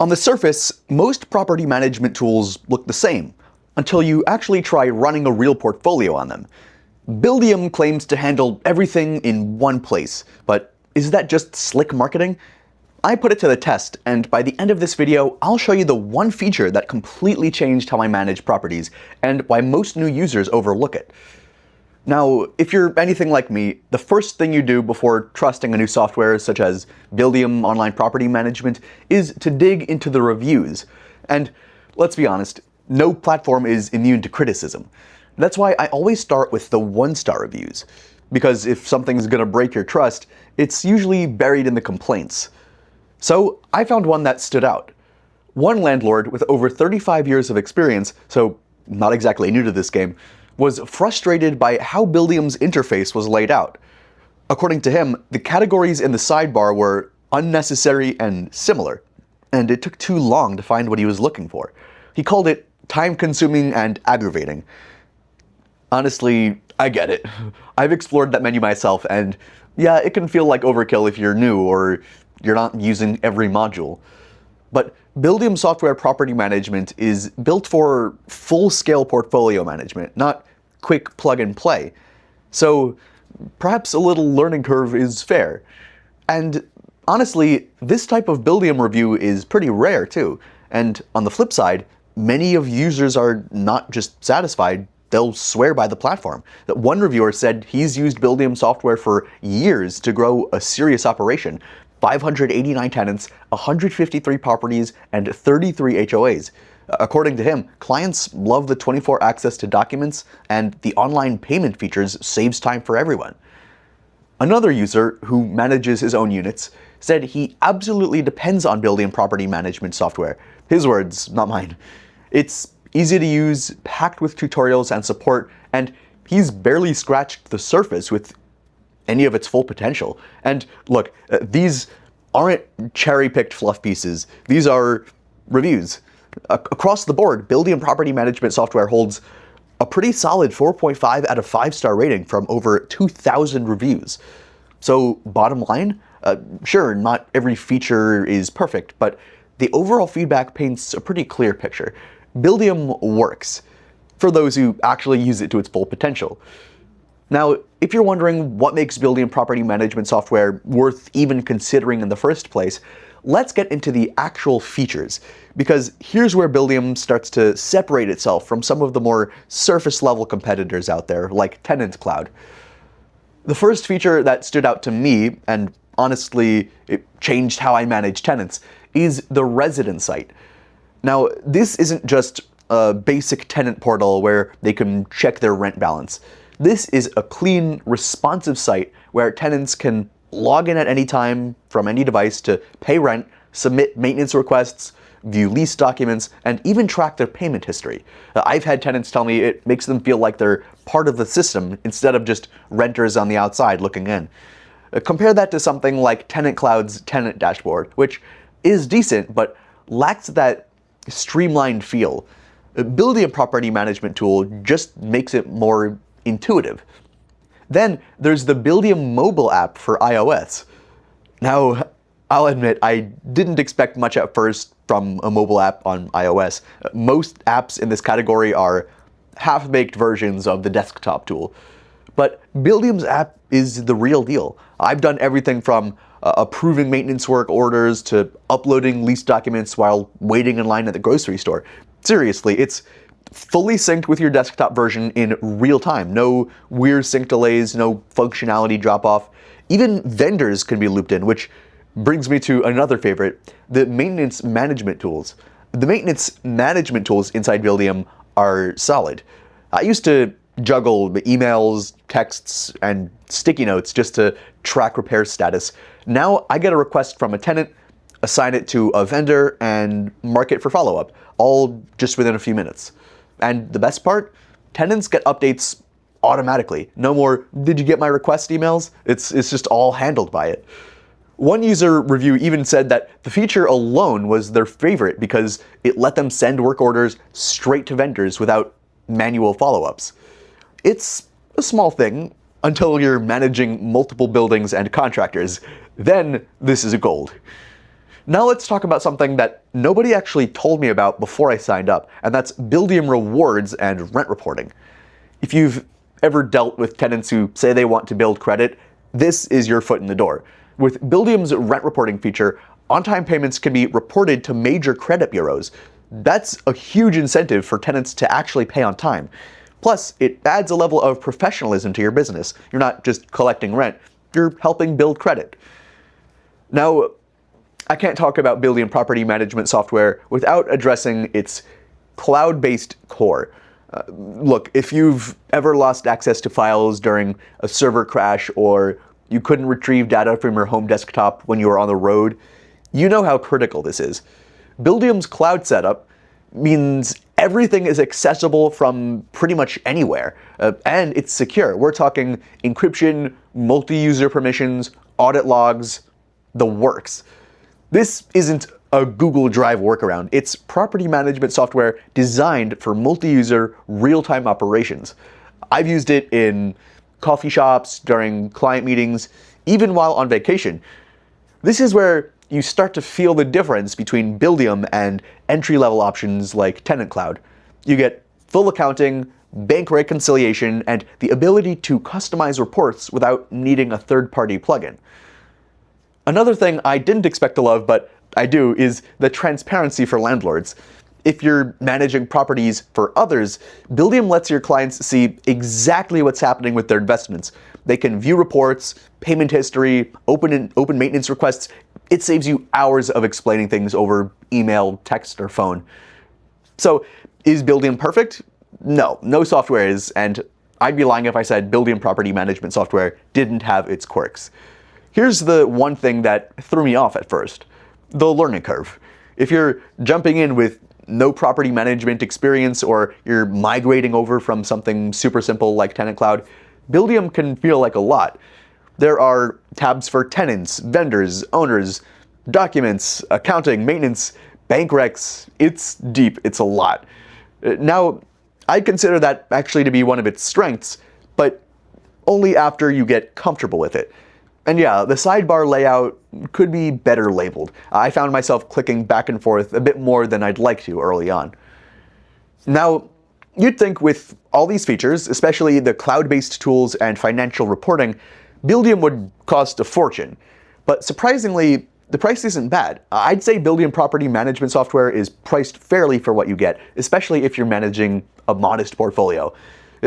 On the surface, most property management tools look the same, until you actually try running a real portfolio on them. Buildium claims to handle everything in one place, but is that just slick marketing? I put it to the test, and by the end of this video, I'll show you the one feature that completely changed how I manage properties, and why most new users overlook it. Now, if you're anything like me, the first thing you do before trusting a new software such as Buildium Online Property Management is to dig into the reviews. And let's be honest, no platform is immune to criticism. That's why I always start with the one-star reviews, because if something's gonna break your trust, it's usually buried in the complaints. So I found one that stood out. One landlord with over 35 years of experience, so not exactly new to this game, was frustrated by how Buildium's interface was laid out. According to him, the categories in the sidebar were unnecessary and similar, and it took too long to find what he was looking for. He called it time-consuming and aggravating. Honestly, I get it. I've explored that menu myself, and yeah, it can feel like overkill if you're new or you're not using every module. But Buildium Software Property Management is built for full-scale portfolio management, not quick plug-and-play. So perhaps a little learning curve is fair. And honestly, this type of Buildium review is pretty rare too. And on the flip side, many of users are not just satisfied, they'll swear by the platform. That one reviewer said he's used Buildium software for years to grow a serious operation. 589 tenants, 153 properties, and 33 HOAs. According to him, clients love the 24 access to documents, and the online payment features saves time for everyone. Another user, who manages his own units, said he absolutely depends on Buildium Property Management Software. His words, not mine. It's easy to use, packed with tutorials and support, and he's barely scratched the surface with any of its full potential. And look, these aren't cherry-picked fluff pieces. These are reviews. Across the board, Buildium Property Management Software holds a pretty solid 4.5 out of 5-star rating from over 2,000 reviews. So bottom line, sure, not every feature is perfect, but the overall feedback paints a pretty clear picture. Buildium works for those who actually use it to its full potential. Now, if you're wondering what makes Buildium Property Management Software worth even considering in the first place, let's get into the actual features, because here's where Buildium starts to separate itself from some of the more surface-level competitors out there, like Tenant Cloud. The first feature that stood out to me, and honestly, it changed how I manage tenants, is the resident site. Now, this isn't just a basic tenant portal where they can check their rent balance. This is a clean, responsive site where tenants can log in at any time from any device to pay rent, submit maintenance requests, view lease documents, and even track their payment history. I've had tenants tell me it makes them feel like they're part of the system instead of just renters on the outside looking in. Compare that to something like Tenant Cloud's tenant dashboard, which is decent but lacks that streamlined feel. Buildium Property Management tool just makes it more intuitive. Then there's the Buildium mobile app for iOS. Now, I'll admit, I didn't expect much at first from a mobile app on iOS. Most apps in this category are half-baked versions of the desktop tool. But Buildium's app is the real deal. I've done everything from approving maintenance work orders to uploading lease documents while waiting in line at the grocery store. Seriously, it's fully synced with your desktop version in real time. No weird sync delays, no functionality drop-off. Even vendors can be looped in, which brings me to another favorite, the maintenance management tools. The maintenance management tools inside Buildium are solid. I used to juggle the emails, texts, and sticky notes just to track repair status. Now I get a request from a tenant, assign it to a vendor, and mark it for follow-up, all just within a few minutes. And the best part? Tenants get updates automatically. No more, did you get my request emails? It's just all handled by it. One user review even said that the feature alone was their favorite because it let them send work orders straight to vendors without manual follow-ups. It's a small thing until you're managing multiple buildings and contractors. Then this is gold. Now let's talk about something that nobody actually told me about before I signed up, and that's Buildium rewards and rent reporting. If you've ever dealt with tenants who say they want to build credit, this is your foot in the door. With Buildium's rent reporting feature, on-time payments can be reported to major credit bureaus. That's a huge incentive for tenants to actually pay on time. Plus, it adds a level of professionalism to your business. You're not just collecting rent, you're helping build credit. Now, I can't talk about Buildium Property Management Software without addressing its cloud-based core. Look, if you've ever lost access to files during a server crash or you couldn't retrieve data from your home desktop when you were on the road, you know how critical this is. Buildium's cloud setup means everything is accessible from pretty much anywhere, and it's secure. We're talking encryption, multi-user permissions, audit logs, the works. This isn't a Google Drive workaround. It's property management software designed for multi-user, real-time operations. I've used it in coffee shops, during client meetings, even while on vacation. This is where you start to feel the difference between Buildium and entry-level options like Tenant Cloud. You get full accounting, bank reconciliation, and the ability to customize reports without needing a third-party plugin. Another thing I didn't expect to love, but I do, is the transparency for landlords. If you're managing properties for others, Buildium lets your clients see exactly what's happening with their investments. They can view reports, payment history, open maintenance requests. It saves you hours of explaining things over email, text, or phone. So, is Buildium perfect? No, no software is, and I'd be lying if I said Buildium Property Management Software didn't have its quirks. Here's the one thing that threw me off at first: the learning curve. If you're jumping in with no property management experience, or you're migrating over from something super simple like Tenant Cloud, Buildium can feel like a lot. There are tabs for tenants, vendors, owners, documents, accounting, maintenance, bank recs. It's deep, it's a lot. Now, I consider that actually to be one of its strengths, but only after you get comfortable with it. And yeah, the sidebar layout could be better labeled. I found myself clicking back and forth a bit more than I'd like to early on. Now, you'd think with all these features, especially the cloud-based tools and financial reporting, Buildium would cost a fortune. But surprisingly, the price isn't bad. I'd say Buildium Property Management Software is priced fairly for what you get, especially if you're managing a modest portfolio.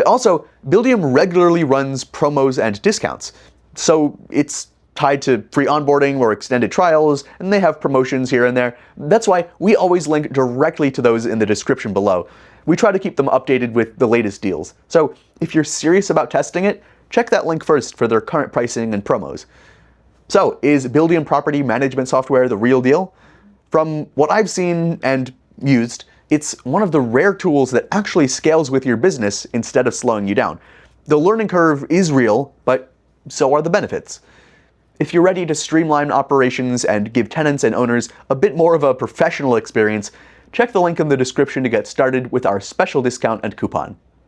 Also, Buildium regularly runs promos and discounts. So it's tied to free onboarding or extended trials, and they have promotions here and there. That's why we always link directly to those in the description below. We try to keep them updated with the latest deals. So if you're serious about testing it, check that link first for their current pricing and promos. So, is Buildium Property Management Software the real deal? From what I've seen and used, it's one of the rare tools that actually scales with your business instead of slowing you down. The learning curve is real, but so are the benefits. If you're ready to streamline operations and give tenants and owners a bit more of a professional experience, check the link in the description to get started with our special discount and coupon.